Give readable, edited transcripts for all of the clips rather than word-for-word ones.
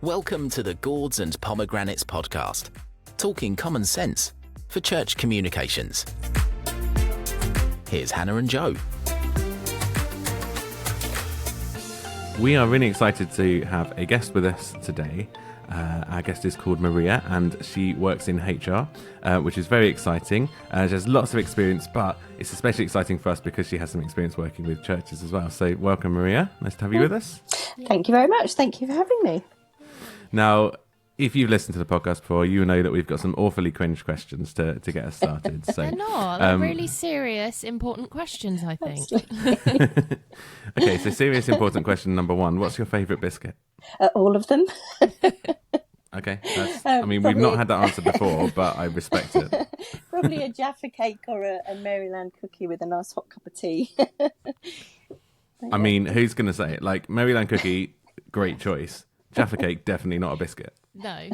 Welcome to the Gourds and Pomegranates podcast, talking common sense for church communications. Here's Hannah and Joe. We are really excited to have a guest with us today. Our guest is called Maria, and she works in HR, which is very exciting. She has lots of experience, but it's especially exciting for us because she has some experience working with churches as well. So welcome, Maria. Nice to have you with us. Thank you very much. Thank you for having me. Now, if you've listened to the podcast before, you know that we've got some awfully cringe questions to get us started. So, they're not. They're really serious, important questions, I think. Okay, so serious, important question number one. What's your favourite biscuit? All of them. Okay. We've not had that answer before, but I respect it. Probably a Jaffa cake or a Maryland cookie with a nice hot cup of tea. I mean, who's going to say it? Like, Maryland cookie, great choice. Jaffa cake, definitely not a biscuit. No.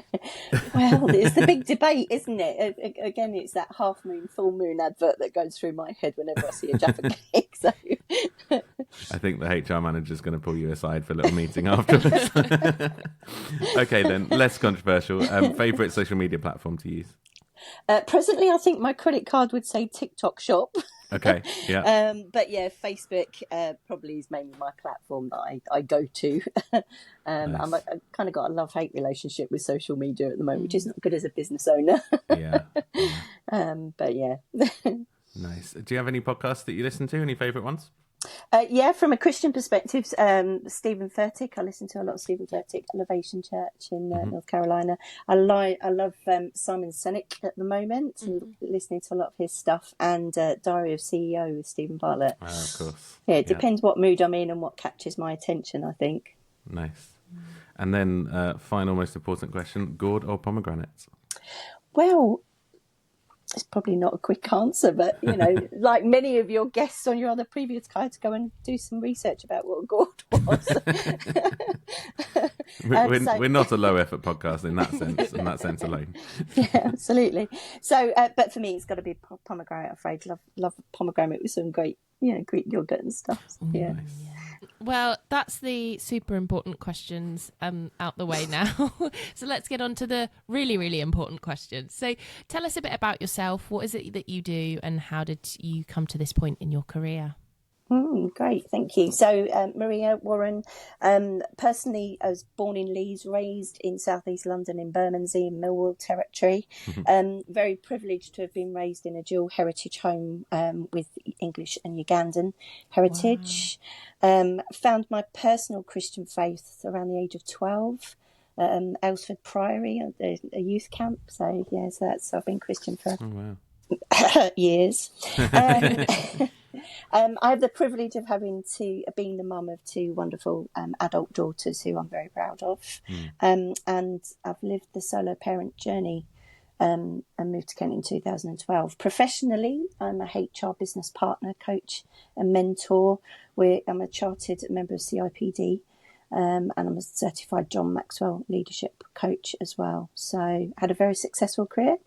Well, it's the big debate, isn't it? Again, it's that half moon, full moon advert that goes through my head whenever I see a Jaffa cake. So. I think the HR manager is going to pull you aside for a little meeting afterwards. Okay, then, less controversial. Favourite social media platform to use? Presently, I think my credit card would say TikTok Shop. Okay, yeah. But yeah, Facebook probably is mainly my platform that I go to. Nice. I've kind of got a love-hate relationship with social media at the moment, which is not good as a business owner. Yeah. But yeah. Nice. Do you have any podcasts that you listen to? Any favourite ones? Yeah, from a Christian perspective, Stephen Furtick. I listen to a lot of Stephen Furtick, Elevation Church in North Carolina. I love Simon Sinek at the moment, and listening to a lot of his stuff, and Diary of CEO with Stephen Bartlett. Of course. Yeah, it depends what mood I'm in and what catches my attention, I think. Nice. And then final, most important question, gourd or pomegranates? Well, it's probably not a quick answer, but, you know, like many of your guests on your other previous I had to go and do some research about what a gourd was. We're not a low-effort podcast in that sense alone. Yeah, absolutely. So, but for me, it's got to be pomegranate, I'm afraid. Love pomegranate with some great, Greek yogurt and stuff. Yeah. Nice. Well, that's the super important questions out the way now. So let's get on to the really, really important questions. So tell us a bit about yourself. What is it that you do, and how did you come to this point in your career? Great, thank you. So, Maria Warren, personally, I was born in Leeds, raised in southeast London in Bermondsey in Millwall territory. Very privileged to have been raised in a dual heritage home with English and Ugandan heritage. Wow. Found my personal Christian faith around the age of 12. Aylesford Priory, a youth camp. So, yeah, so I've been Christian for years. I have the privilege of being the mum of two wonderful adult daughters who I'm very proud of. And I've lived the solo parent journey and moved to Kent in 2012. Professionally, I'm a HR business partner, coach and mentor. I'm a chartered member of CIPD, and I'm a certified John Maxwell leadership coach as well. So had a very successful career,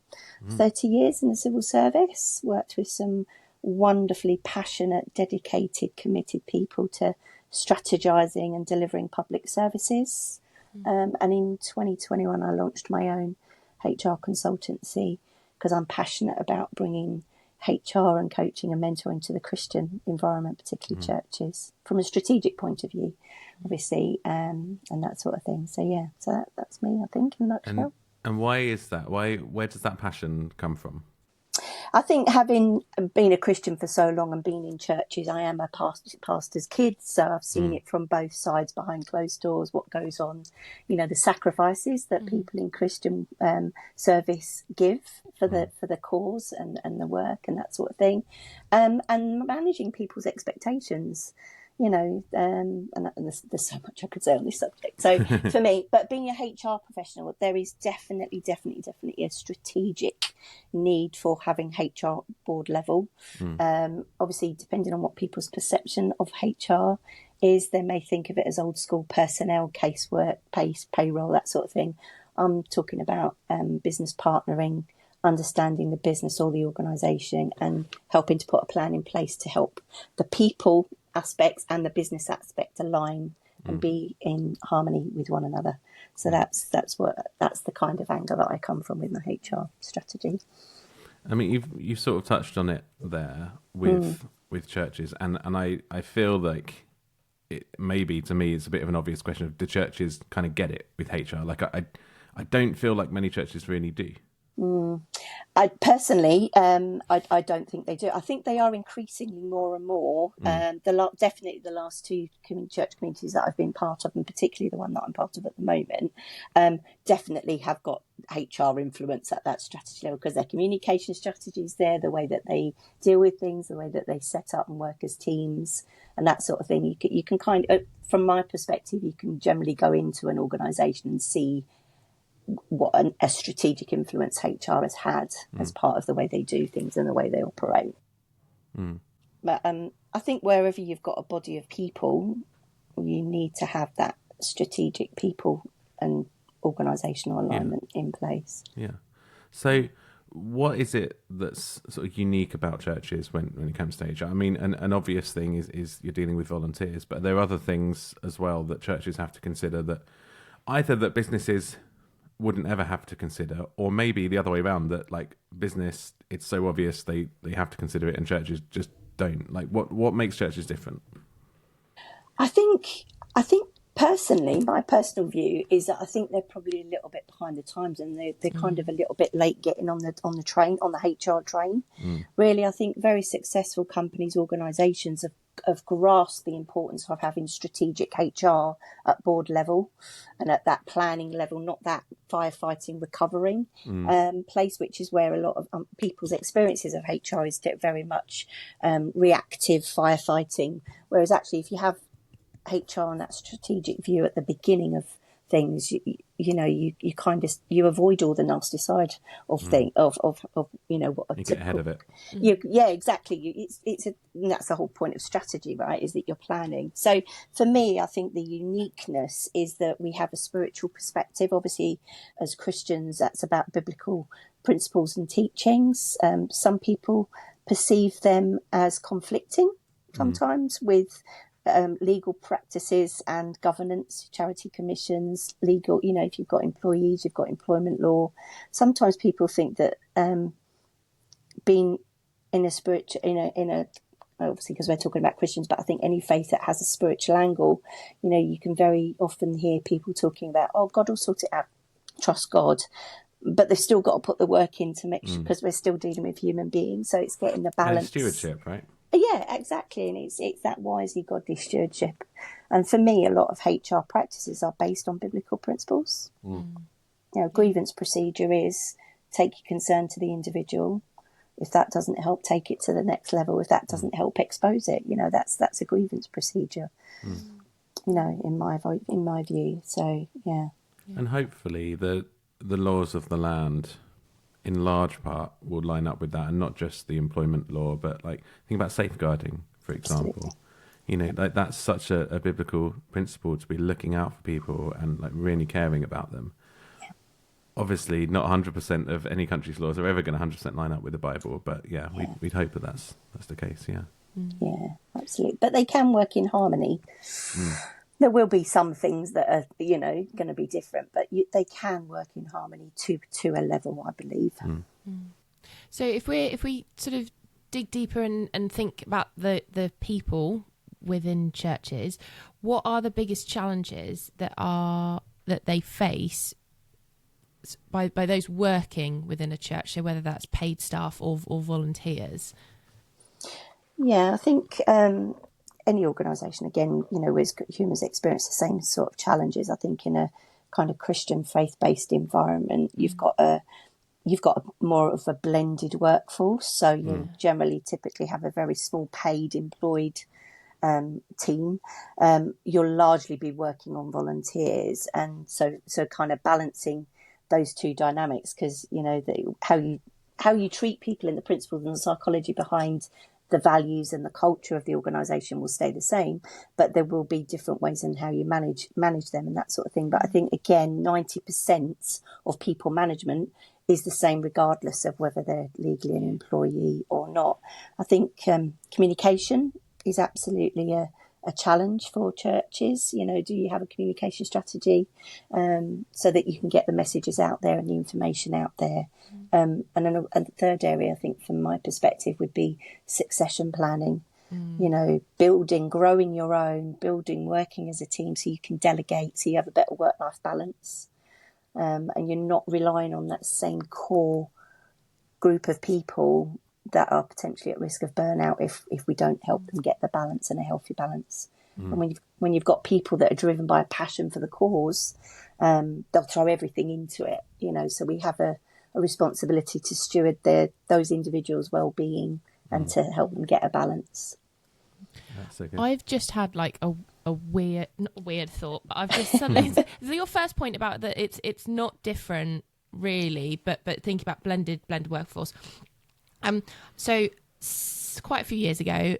30 years in the civil service, worked with some wonderfully passionate, dedicated, committed people to strategizing and delivering public services. And in 2021, I launched my own HR consultancy because I'm passionate about bringing HR and coaching and mentoring to the Christian environment, particularly churches, from a strategic point of view, obviously, and that sort of thing. So, yeah, that's me, I think, in a nutshell. And why is that? Where does that passion come from? I think having been a Christian for so long and been in churches, I am a pastor's kid, so I've seen it from both sides, behind closed doors, what goes on, the sacrifices that people in Christian service give for the cause and the work and that sort of thing, and managing people's expectations. And there's so much I could say on this subject. So for me, but being a HR professional, there is definitely a strategic need for having HR board level. Obviously, depending on what people's perception of HR is, they may think of it as old school personnel, casework, payroll, that sort of thing. I'm talking about business partnering, understanding the business or the organisation and helping to put a plan in place to help the people aspects and the business aspect align and be in harmony with one another. So that's the kind of angle that I come from with my HR strategy. I mean, you've sort of touched on it there with churches, and I feel like it maybe, to me, it's a bit of an obvious question of, do churches kind of get it with HR? Like I don't feel like many churches really do. I personally, I don't think they do. I think they are increasingly more and more. Definitely the last two church communities that I've been part of, and particularly the one that I'm part of at the moment, definitely have got HR influence at that strategy level, because their communication strategies there, the way that they deal with things, the way that they set up and work as teams, and that sort of thing. You can kind of, from my perspective, you can generally go into an organisation and see what a strategic influence HR has had as part of the way they do things and the way they operate. But I think wherever you've got a body of people, you need to have that strategic people and organisational alignment in place. Yeah. So what is it that's sort of unique about churches when it comes to HR? I mean, an obvious thing is you're dealing with volunteers, but there are other things as well that churches have to consider, that either that businesses wouldn't ever have to consider, or maybe the other way around, that like business, it's so obvious they have to consider it and churches just don't. Like what makes churches different? I think personally, my personal view is that I think they're probably a little bit behind the times, and they're kind of a little bit late getting on the train, on the HR train. Really, I think very successful companies, organisations have grasped the importance of having strategic HR at board level and at that planning level, not that firefighting, recovering place, which is where a lot of people's experiences of HR is very much reactive firefighting. Whereas actually, if you have HR and that strategic view at the beginning of things, you kind of avoid all the nasty side of thing of what a you get ahead of it. Yeah, exactly. That's the whole point of strategy, right? Is that you're planning. So for me, I think the uniqueness is that we have a spiritual perspective. Obviously, as Christians, that's about biblical principles and teachings. Some people perceive them as conflicting sometimes with legal practices and governance, charity commissions, legal, if you've got employees, you've got employment law. Sometimes people think that being in a spiritual, obviously because we're talking about Christians, but I think any faith that has a spiritual angle, you can very often hear people talking about, oh, God will sort it out, trust God. But they've still got to put the work in to make sure, because we're still dealing with human beings. So it's getting the balance. Stewardship, right? Yeah, exactly. And it's that wisely godly stewardship. And for me, a lot of HR practices are based on biblical principles. Grievance procedure is take your concern to the individual. If that doesn't help, take it to the next level. If that doesn't help, expose it. That's a grievance procedure. In my view. So yeah. And hopefully the laws of the land, in large part, will line up with that, and not just the employment law, but like think about safeguarding, for example. Absolutely. That's such a biblical principle, to be looking out for people and like really caring about them. Yeah. Obviously, not 100% of any country's laws are ever going to 100% line up with the Bible, but we'd hope that that's the case. Yeah. Yeah, absolutely. But they can work in harmony. There will be some things that are, going to be different, but they can work in harmony to a level, I believe. So if we sort of dig deeper and think about the people within churches, what are the biggest challenges that they face by those working within a church? So whether that's paid staff or volunteers. Yeah, I think any organisation, again, with humans experience the same sort of challenges. I think in a kind of Christian faith-based environment, you've got more of a blended workforce. So you generally typically have a very small paid employed team. You'll largely be working on volunteers, and so kind of balancing those two dynamics, because how you treat people and the principles and the psychology behind the values and the culture of the organisation will stay the same, but there will be different ways in how you manage them and that sort of thing. But I think, again, 90% of people management is the same regardless of whether they're legally an employee or not. I think communication is absolutely a a challenge for churches. You know, do you have a communication strategy so that you can get the messages out there and the information out there? And then the third area, I think, from my perspective, would be succession planning. You know, growing your own, working as a team so you can delegate, so you have a better work-life balance, and you're not relying on that same core group of people that are potentially at risk of burnout if we don't help them get the balance and a healthy balance. And when you've got people that are driven by a passion for the cause, they'll throw everything into it. You know, so we have a responsibility to steward those individuals' well-being and to help them get a balance. That's so good. I've just had like a weird, not a weird thought, but I've just suddenly so your first point about that it's not different really, but think about blended workforce. So quite a few years ago,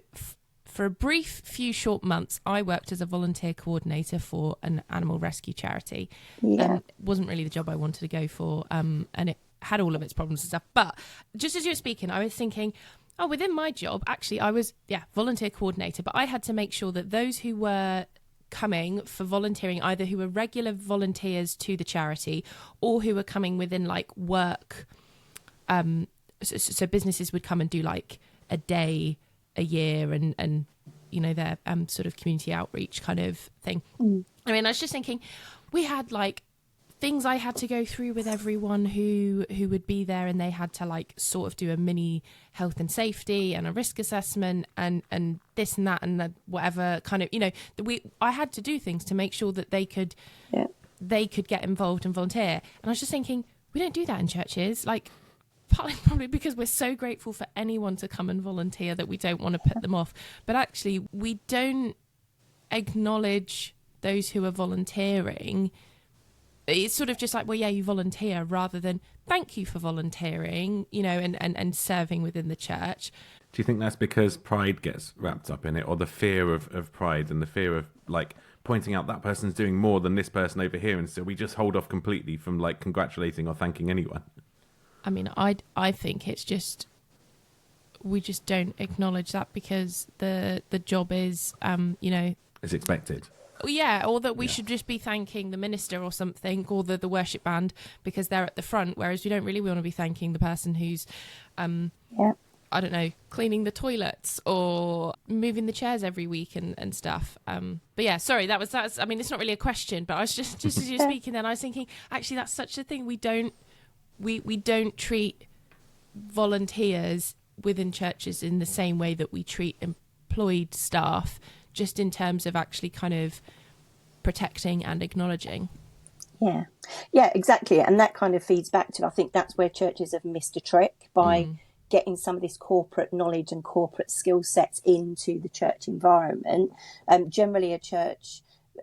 for a brief few short months, I worked as a volunteer coordinator for an animal rescue charity. Yeah. It wasn't really the job I wanted to go for, and it had all of its problems and stuff. But just as you were speaking, I was thinking, oh, within my job, actually, I was, volunteer coordinator, but I had to make sure that those who were coming for volunteering, either who were regular volunteers to the charity or who were coming within like work, so businesses would come and do like a day a year and you know, their sort of community outreach kind of thing. I mean, I was just thinking, we had like things I had to go through with everyone who would be there, and they had to like sort of do a mini health and safety and a risk assessment and this and that and the whatever kind of, you know, I had to do things to make sure that they could get involved and volunteer. And I was just thinking, we don't do that in churches, like partly probably because we're so grateful for anyone to come and volunteer that we don't want to put them off, but actually we don't acknowledge those who are volunteering. It's sort of just like, well, yeah, you volunteer, rather than thank you for volunteering, you know, and serving within the church. Do you think that's because pride gets wrapped up in it, or the fear of pride and the fear of like pointing out that person's doing more than this person over here, and so we just hold off completely from like congratulating or thanking anyone? I mean, I think it's just, we just don't acknowledge that because the job is, you know, It's expected. Yeah, or that we should just be thanking the minister or something, or the worship band because they're at the front, whereas we don't really want to be thanking the person who's, I don't know, cleaning the toilets or moving the chairs every week and stuff. But yeah, sorry, that's. I mean, it's not really a question, but I was just as you're speaking, then I was thinking, actually, that's such a thing. We don't treat volunteers within churches in the same way that we treat employed staff, just in terms of actually kind of protecting and acknowledging. Yeah, exactly. And that kind of feeds back to, I think that's where churches have missed a trick by getting some of this corporate knowledge and corporate skill sets into the church environment. Generally a church,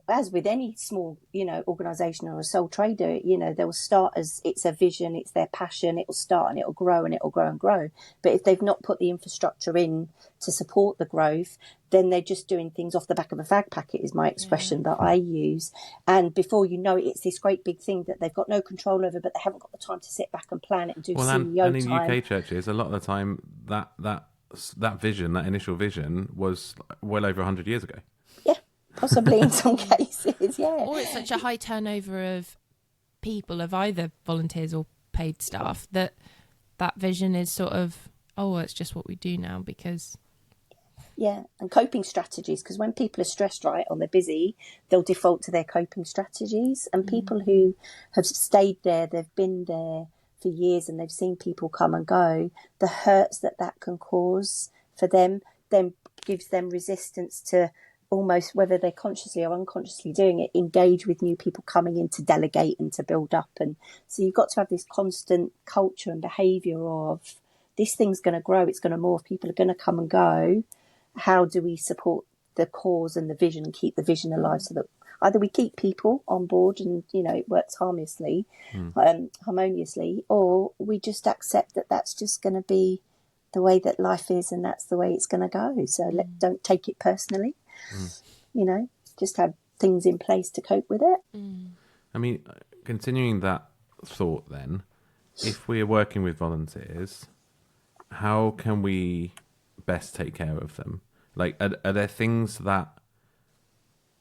as with any small, you know, organisation or a sole trader, you know, they'll start as it's a vision, it's their passion, it'll start and it'll grow and it'll grow and grow. But if they've not put the infrastructure in to support the growth, then they're just doing things off the back of a fag packet, is my expression that I use. And before you know it, it's this great big thing that they've got no control over, but they haven't got the time to sit back and plan it and do CEO and in time. UK churches, a lot of the time, that vision, that initial vision, was well over 100 years ago. Yeah, possibly in some cases, yeah. Or it's such a high turnover of people, of either volunteers or paid staff, that vision is sort of, oh, it's just what we do now because... Yeah, and coping strategies, because when people are stressed, right, or they're busy, they'll default to their coping strategies. And people who have stayed there, they've been there for years and they've seen people come and go, the hurts that can cause for them then gives them resistance to almost, whether they're consciously or unconsciously doing it, engage with new people coming in to delegate and to build up. And so you've got to have this constant culture and behaviour of, this thing's going to grow, it's going to morph, people are going to come and go. How do we support the cause and the vision and keep the vision alive, so that either we keep people on board and, you know, it works harmoniously, or we just accept that that's just going to be the way that life is and that's the way it's going to go. So don't take it personally, you know, just have things in place to cope with it. I mean, continuing that thought then, if we are working with volunteers, how can we best take care of them? Like, are there things that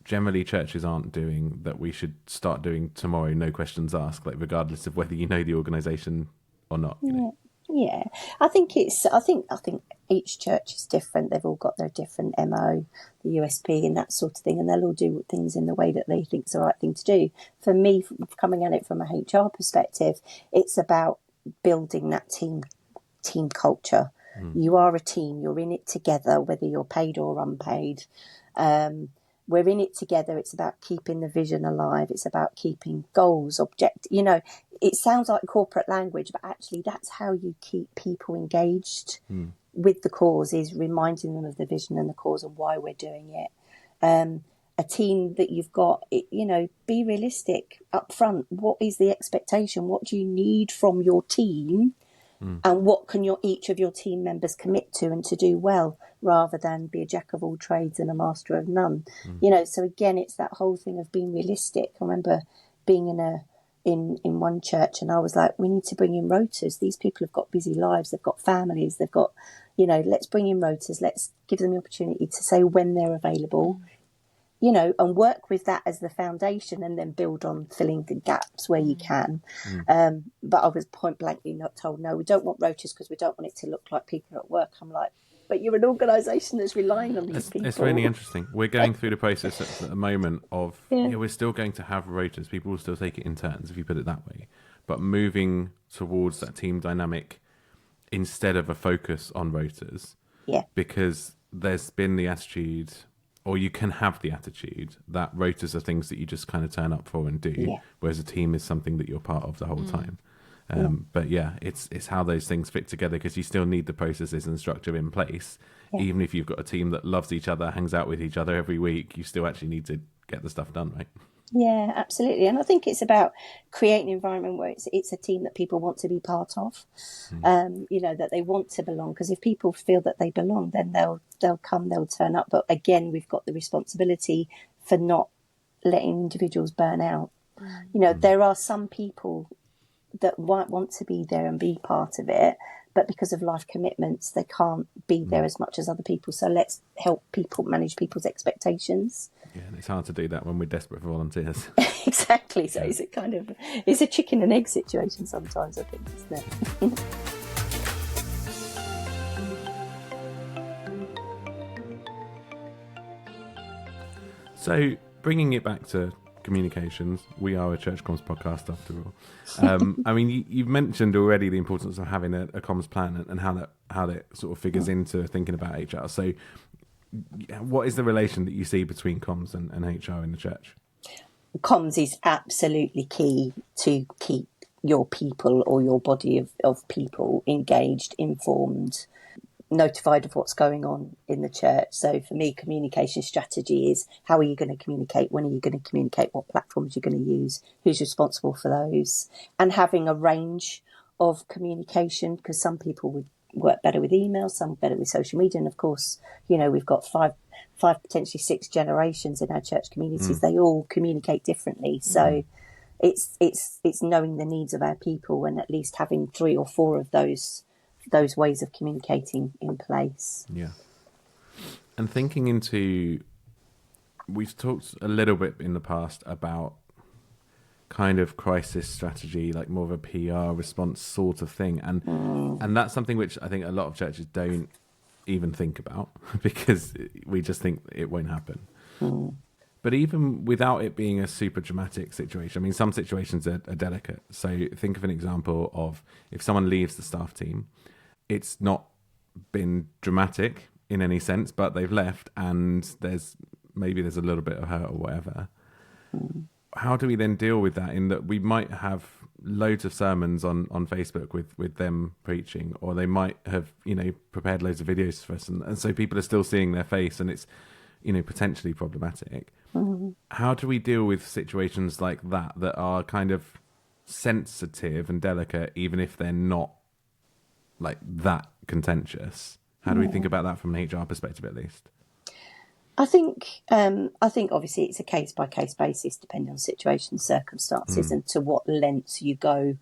generally churches aren't doing that we should start doing tomorrow, no questions asked, like regardless of whether you know the organisation or not? You know? Yeah, I think each church is different. They've all got their different MO, the USP and that sort of thing, and they'll all do things in the way that they think is the right thing to do. For me, coming at it from a HR perspective, it's about building that team culture. You are a team. You're in it together, whether you're paid or unpaid. We're in it together. It's about keeping the vision alive. It's about keeping goals, it sounds like corporate language, but actually that's how you keep people engaged with the cause, is reminding them of the vision and the cause and why we're doing it. A team that you've got, be realistic up front. What is the expectation? What do you need from your team? And what can each of your team members commit to and to do well, rather than be a jack of all trades and a master of none? So again, it's that whole thing of being realistic. I remember being in one church, and I was like, we need to bring in rotas. These people have got busy lives, they've got families, they've got, let's bring in rotas. Let's give them the opportunity to say when they're available, and work with that as the foundation, and then build on filling the gaps where you can. But I was point blankly not told, no, we don't want rotas because we don't want it to look like people are at work. I'm like, but you're an organisation that's relying on these people. It's really interesting. We're going through the process at the moment of, we're still going to have rotas. People will still take it in turns, if you put it that way. But moving towards that team dynamic instead of a focus on rotas. Yeah. Because there's been the attitude, or you can have the attitude, that rotas are things that you just kind of turn up for and do, whereas a team is something that you're part of the whole time. But it's how those things fit together, because you still need the processes and structure in place. Even if you've got a team that loves each other, hangs out with each other every week, you still actually need to get the stuff done, right? Yeah, absolutely. And I think it's about creating an environment where it's a team that people want to be part of, that they want to belong. Because if people feel that they belong, then they'll come, they'll turn up. But again, we've got the responsibility for not letting individuals burn out. There are some people that might want to be there and be part of it, but because of life commitments, they can't be there as much as other people. So let's help people manage people's expectations. Yeah, and it's hard to do that when we're desperate for volunteers. Exactly. So it's a chicken and egg situation sometimes, I think, isn't it? So bringing it back to communications, we are a Church Comms podcast after all. I mean, you've mentioned already the importance of having a comms plan and how that sort of figures into thinking about HR. So what is the relation that you see between comms and HR in the church? Comms is absolutely key to keep your people or your body of people engaged, informed, notified of what's going on in the church. So for me, communication strategy is, how are you going to communicate? When are you going to communicate? What platforms you're going to use? Who's responsible for those? And having a range of communication, because some people would work better with email, some better with social media. And of course, we've got five, potentially 6 generations in our church communities. They all communicate differently. So it's knowing the needs of our people, and at least having 3 or 4 of those ways of communicating in place. Yeah. And thinking into, we've talked a little bit in the past about kind of crisis strategy, like more of a PR response sort of thing. And that's something which I think a lot of churches don't even think about, because we just think it won't happen. But even without it being a super dramatic situation, I mean, some situations are delicate. So think of an example of if someone leaves the staff team, it's not been dramatic in any sense, but they've left and there's a little bit of hurt or whatever. How do we then deal with that, in that we might have loads of sermons on Facebook with them preaching, or they might have, prepared loads of videos for us, and so people are still seeing their face, and it's, potentially problematic. How do we deal with situations like that are kind of sensitive and delicate, even if they're not like that contentious? How do we think about that from an HR perspective, at least? I think obviously it's a case by case basis, depending on situation, circumstances, and to what lengths you go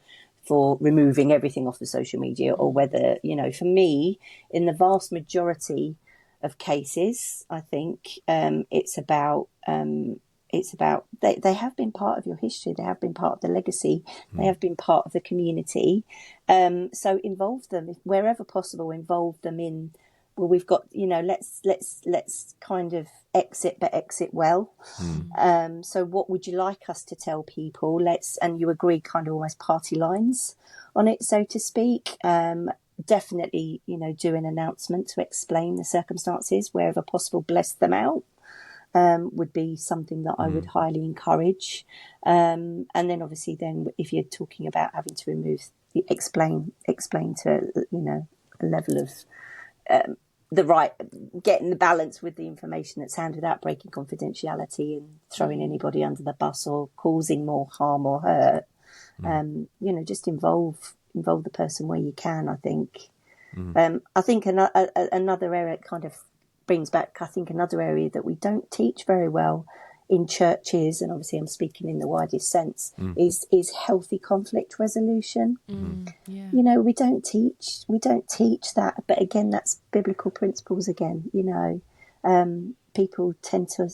for removing everything off the social media, or whether, for me, in the vast majority of cases. I think it's about they have been part of your history. They have been part of the legacy. They have been part of the community. So involve them wherever possible. Involve them in. Well, we've got, let's kind of exit, but exit well. So what would you like us to tell people? And you agree kind of almost party lines on it, so to speak. Definitely, do an announcement to explain the circumstances wherever possible, bless them out. Would be something that I would highly encourage. And then obviously if you're talking about having to explain to, a level of, getting the balance with the information that's handed out, breaking confidentiality and throwing anybody under the bus or causing more harm or hurt. Just involve the person where you can, I think. I think another area kind of brings back, I think another area that we don't teach very well in churches, and obviously I'm speaking in the widest sense, is healthy conflict resolution. Yeah. We don't teach that, but again, that's biblical principles again. People tend to,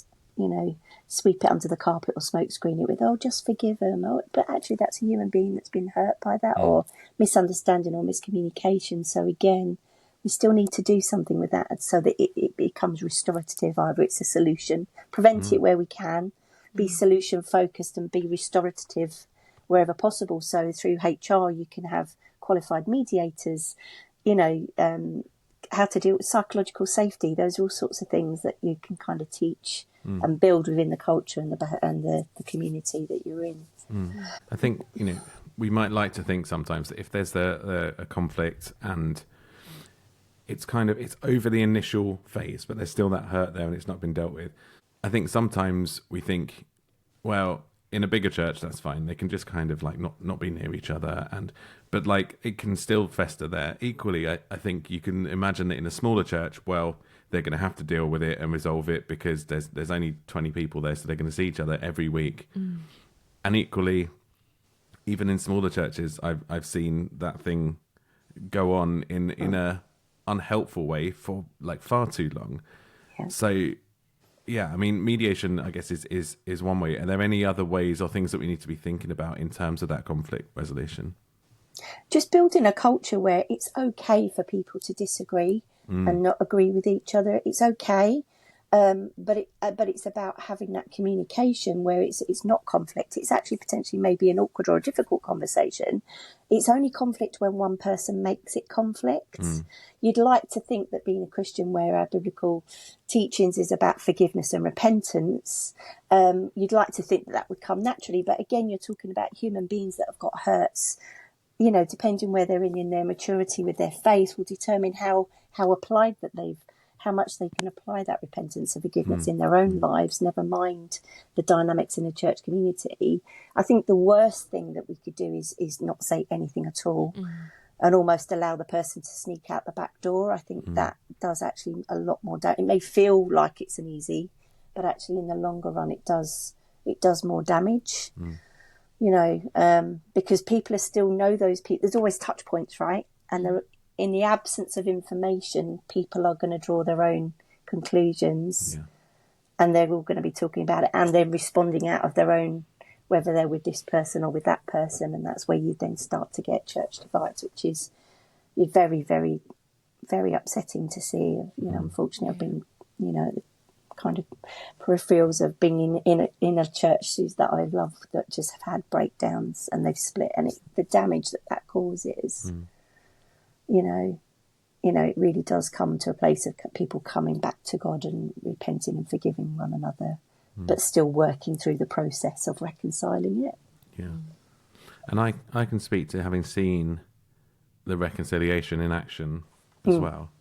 sweep it under the carpet or smoke screen it with, just forgive them. But actually that's a human being that's been hurt by that, or misunderstanding or miscommunication. So again, we still need to do something with that so that it becomes restorative. Either it's a solution, prevent it where we can, be solution focused and be restorative wherever possible. So through HR, you can have qualified mediators, how to deal with psychological safety. Those are all sorts of things that you can kind of teach and build within the culture and the community that you're in. I think, we might like to think sometimes that if there's a conflict and it's over the initial phase, but there's still that hurt there and it's not been dealt with. I think sometimes we think, well, in a bigger church, that's fine. They can just kind of not be near each other. But it can still fester there. Equally, I think you can imagine that in a smaller church, well, they're going to have to deal with it and resolve it because there's only 20 people there. So they're going to see each other every week. And equally, even in smaller churches, I've seen that thing go on in a unhelpful way for far too long. Yeah. So yeah, I mean, mediation, I guess, is one way. Are there any other ways or things that we need to be thinking about in terms of that conflict resolution? Just building a culture where it's okay for people to disagree and not agree with each other. It's okay. But it's about having that communication where it's not conflict. It's actually potentially maybe an awkward or a difficult conversation. It's only conflict when one person makes it conflict. You'd like to think that being a Christian, where our biblical teachings is about forgiveness and repentance, you'd like to think that would come naturally. But again, you're talking about human beings that have got hurts. Depending where they're in their maturity with their faith will determine how applied that how much they can apply that repentance and forgiveness in their own lives, never mind the dynamics in a church community. I think the worst thing that we could do is not say anything at all and almost allow the person to sneak out the back door. I think that does actually a lot more damage. It may feel like it's an easy, but actually in the longer run, it does more damage, because people still know those people. There's always touch points, right? And in the absence of information, people are going to draw their own conclusions and they're all going to be talking about it and then responding out of their own, whether they're with this person or with that person. And that's where you then start to get church divides, which is very, very, very upsetting to see. Unfortunately, I've been, kind of peripherals of being in a church that I love that just have had breakdowns and they've split, and the damage that causes. It really does come to a place of people coming back to God and repenting and forgiving one another, but still working through the process of reconciling it. Yeah. And I can speak to having seen the reconciliation in action as well,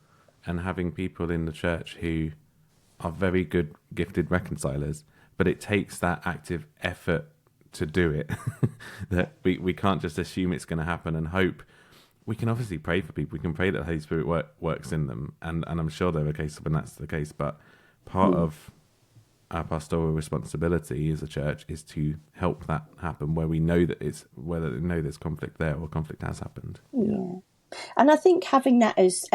and having people in the church who are very good, gifted reconcilers, but it takes that active effort to do it. That we can't just assume it's going to happen and hope. We can obviously pray for people. We can pray that the Holy Spirit works in them, and I'm sure there are cases when that's the case. But part of our pastoral responsibility as a church is to help that happen, where we know that whether they know there's conflict there or conflict has happened. Yeah. And I think having that as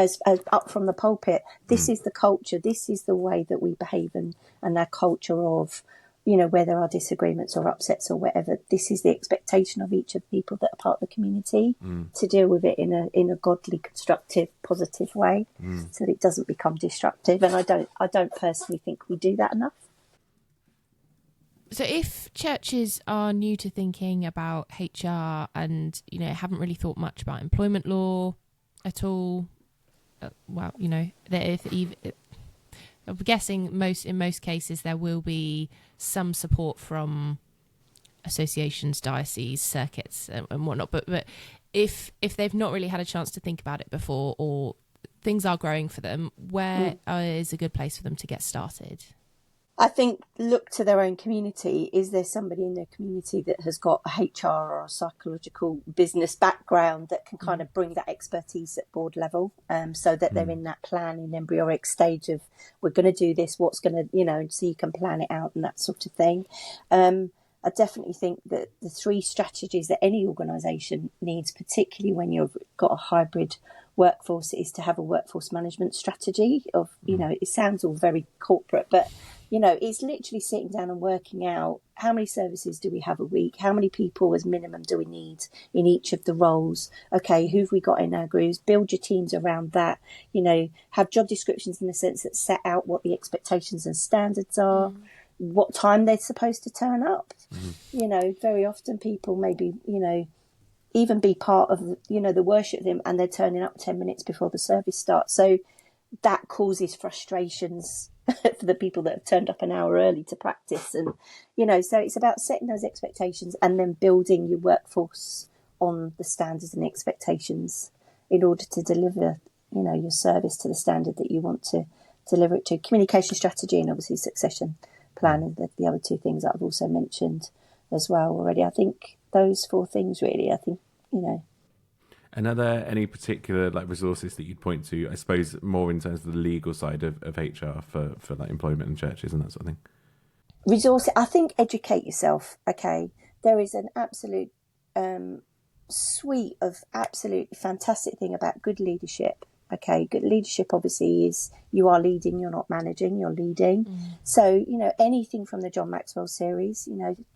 up from the pulpit, this is the culture, this is the way that we behave, and our culture of, where there are disagreements or upsets or whatever, this is the expectation of each of the people that are part of the community to deal with it in a godly, constructive, positive way, so that it doesn't become destructive. And I don't personally think we do that enough. So if churches are new to thinking about HR and, haven't really thought much about employment law at all, I'm guessing in most cases there will be some support from associations, dioceses, circuits and whatnot. But if they've not really had a chance to think about it before, or things are growing for them, where is a good place for them to get started? I think look to their own community. Is there somebody in their community that has got a HR or a psychological business background that can kind of bring that expertise at board level, so that they're in that planning embryonic stage of, we're going to do this, what's going to, so you can plan it out and that sort of thing. I definitely think that the 3 strategies that any organisation needs, particularly when you've got a hybrid workforce, is to have a workforce management strategy of, it sounds all very corporate, but it's literally sitting down and working out how many services do we have a week? How many people as minimum do we need in each of the roles? Okay, who have we got in our groups? Build your teams around that. Have job descriptions in the sense that set out what the expectations and standards are, what time they're supposed to turn up. Very often people maybe, even be part of, the worship team, and they're turning up 10 minutes before the service starts. So that causes frustrations for the people that have turned up an hour early to practice. And, so it's about setting those expectations and then building your workforce on the standards and expectations in order to deliver, your service to the standard that you want to deliver it to. Communication strategy and obviously succession planning, the other 2 things that I've also mentioned as well already. I think those 4 things really, And are there any particular resources that you'd point to, I suppose, more in terms of the legal side of HR for employment in churches and that sort of thing? Resources, I think educate yourself, okay? There is an absolute suite of absolutely fantastic thing about good leadership, okay? Good leadership obviously is you are leading, you're not managing, you're leading. So, anything from the John Maxwell series,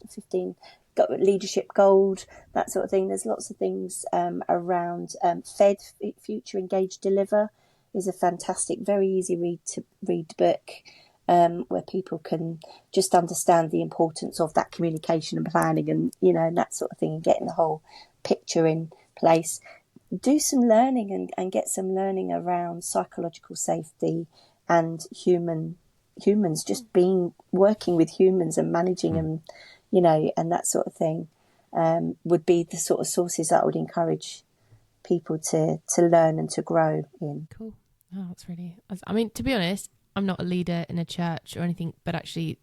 15... got leadership gold, that sort of thing. There's lots of things around FED, Future Engage Deliver, is a fantastic, very easy read book where people can just understand the importance of that communication and planning and and that sort of thing, and getting the whole picture in place. Do some learning and get some learning around psychological safety and humans, just working with humans and managing them, and that sort of thing, would be the sort of sources that I would encourage people to learn and to grow in. Cool. Oh, that's really, to be honest, I'm not a leader in a church or anything, but actually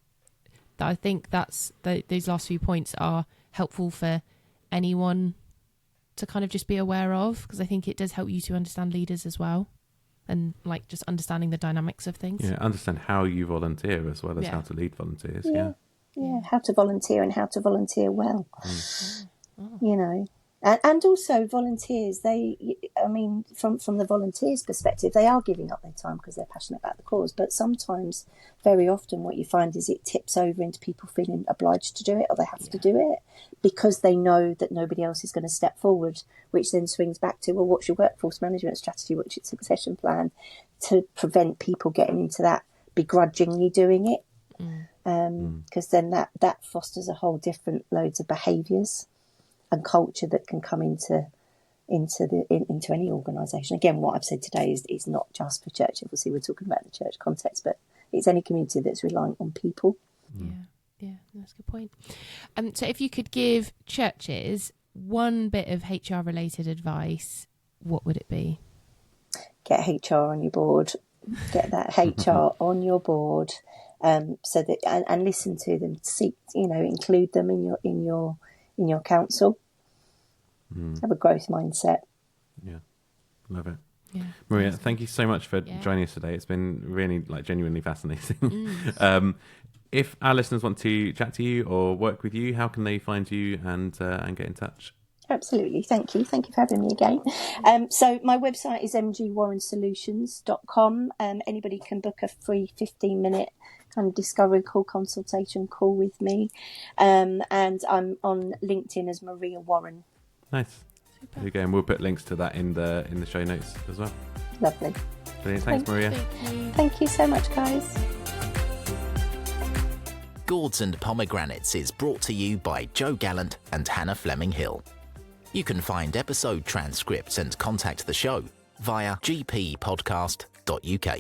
I think those last few points are helpful for anyone to kind of just be aware of, because I think it does help you to understand leaders as well, and just understanding the dynamics of things. Yeah, understand how you volunteer as well as how to lead volunteers. Yeah, how to volunteer and how to volunteer well. And also volunteers, from the volunteers' perspective, they are giving up their time because they're passionate about the cause. But sometimes, very often, what you find is it tips over into people feeling obliged to do it, or they have to do it because they know that nobody else is going to step forward, which then swings back to, well, what's your workforce management strategy? What's your succession plan to prevent people getting into that begrudgingly doing it? Because then that fosters a whole different loads of behaviours and culture that can come into any organisation. Again, what I've said today is not just for church. Obviously, we're talking about the church context, but it's any community that's reliant on people. Yeah, that's a good point. So if you could give churches one bit of HR related advice, what would it be? Get HR on your board. Get that HR on your board, so that and listen to them. Seek, include them in your council. Have a growth mindset. Yeah, love it. Yeah, Maria, thank you so much for joining us today. It's been really genuinely fascinating. If our listeners want to chat to you or work with you, how can they find you and get in touch? Absolutely. Thank you. Thank you for having me again. So my website is mgwarrensolutions.com. Anybody can book a free 15-minute kind of discovery call, consultation call with me. And I'm on LinkedIn as Maria Warren. Nice. There you go. And we'll put links to that in the show notes as well. Lovely. Brilliant. Thanks, Maria. Thank you so much, guys. Gourds and Pomegranates is brought to you by Joe Gallant and Hannah Fleming Hill. You can find episode transcripts and contact the show via gppodcast.uk.